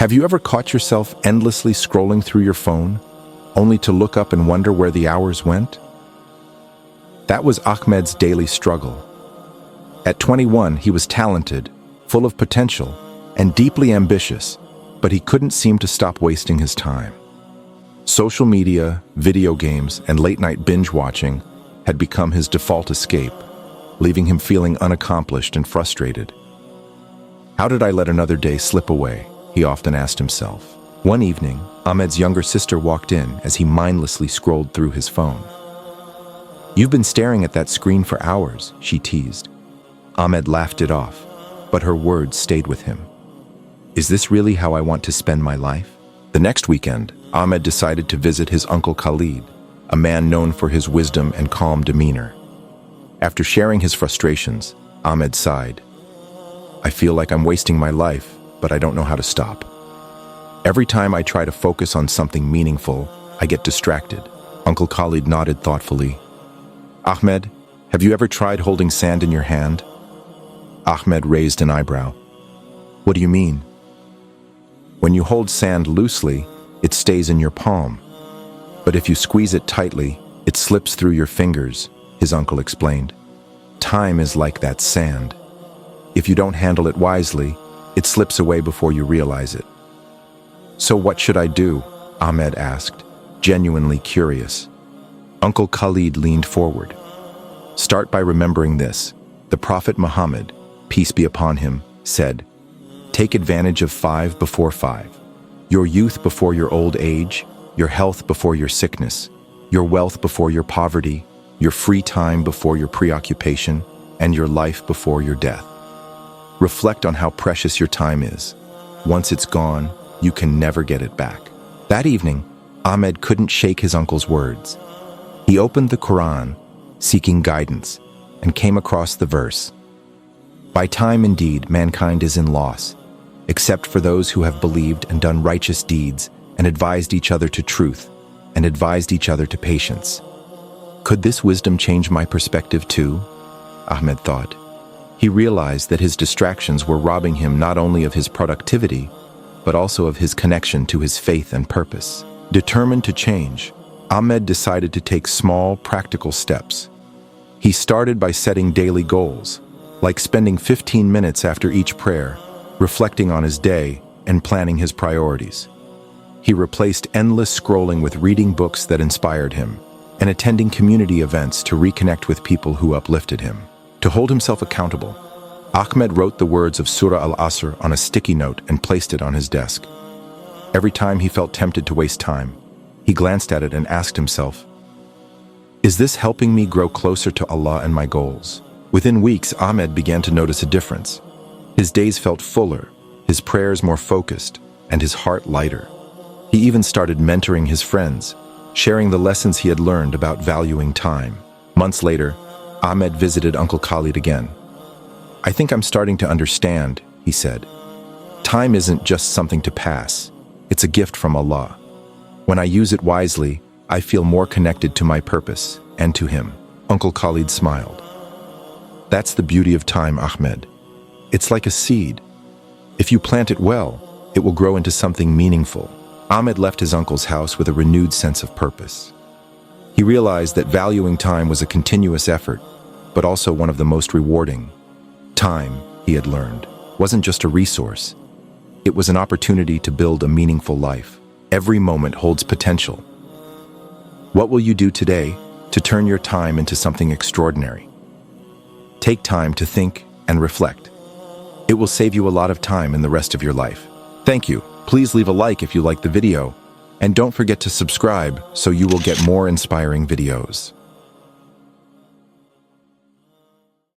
Have you ever caught yourself endlessly scrolling through your phone, only to look up and wonder where the hours went? That was Ahmed's daily struggle. At 21, he was talented, full of potential, and deeply ambitious, but he couldn't seem to stop wasting his time. Social media, video games, and late-night binge-watching had become his default escape, leaving him feeling unaccomplished and frustrated. How did I let another day slip away? He often asked himself. One evening, Ahmed's younger sister walked in as he mindlessly scrolled through his phone. "You've been staring at that screen for hours," she teased. Ahmed laughed it off, but her words stayed with him. Is this really how I want to spend my life? The next weekend, Ahmed decided to visit his uncle Khalid, a man known for his wisdom and calm demeanor. After sharing his frustrations, Ahmed sighed. "I feel like I'm wasting my life, but I don't know how to stop. Every time I try to focus on something meaningful, I get distracted." Uncle Khalid nodded thoughtfully. "Ahmed, have you ever tried holding sand in your hand?" Ahmed raised an eyebrow. "What do you mean?" "When you hold sand loosely, it stays in your palm. But if you squeeze it tightly, it slips through your fingers," his uncle explained. "Time is like that sand. If you don't handle it wisely, it slips away before you realize it." "So what should I do?" Ahmed asked, genuinely curious. Uncle Khalid leaned forward. "Start by remembering this. The Prophet Muhammad, peace be upon him, said, 'Take advantage of 5 before 5. Your youth before your old age, your health before your sickness, your wealth before your poverty, your free time before your preoccupation, and your life before your death.' Reflect on how precious your time is. Once it's gone, you can never get it back." That evening, Ahmed couldn't shake his uncle's words. He opened the Quran, seeking guidance, and came across the verse, "By time indeed mankind is in loss, except for those who have believed and done righteous deeds and advised each other to truth and advised each other to patience." Could this wisdom change my perspective too? Ahmed thought. He realized that his distractions were robbing him not only of his productivity, but also of his connection to his faith and purpose. Determined to change, Ahmed decided to take small, practical steps. He started by setting daily goals, like spending 15 minutes after each prayer, reflecting on his day and planning his priorities. He replaced endless scrolling with reading books that inspired him and attending community events to reconnect with people who uplifted him. To hold himself accountable, Ahmed wrote the words of Surah Al-Asr on a sticky note and placed it on his desk. Every time he felt tempted to waste time, he glanced at it and asked himself, "Is this helping me grow closer to Allah and my goals?" Within weeks, Ahmed began to notice a difference. His days felt fuller, his prayers more focused, and his heart lighter. He even started mentoring his friends, sharing the lessons he had learned about valuing time. Months later, Ahmed visited Uncle Khalid again. "I think I'm starting to understand," he said. "Time isn't just something to pass. It's a gift from Allah. When I use it wisely, I feel more connected to my purpose and to him." Uncle Khalid smiled. "That's the beauty of time, Ahmed. It's like a seed. If you plant it well, it will grow into something meaningful." Ahmed left his uncle's house with a renewed sense of purpose. He realized that valuing time was a continuous effort, but also one of the most rewarding. Time, he had learned, wasn't just a resource. It was an opportunity to build a meaningful life. Every moment holds potential. What will you do today to turn your time into something extraordinary? Take time to think and reflect. It will save you a lot of time in the rest of your life. Thank you. Please leave a like if you liked the video, and don't forget to subscribe so you will get more inspiring videos.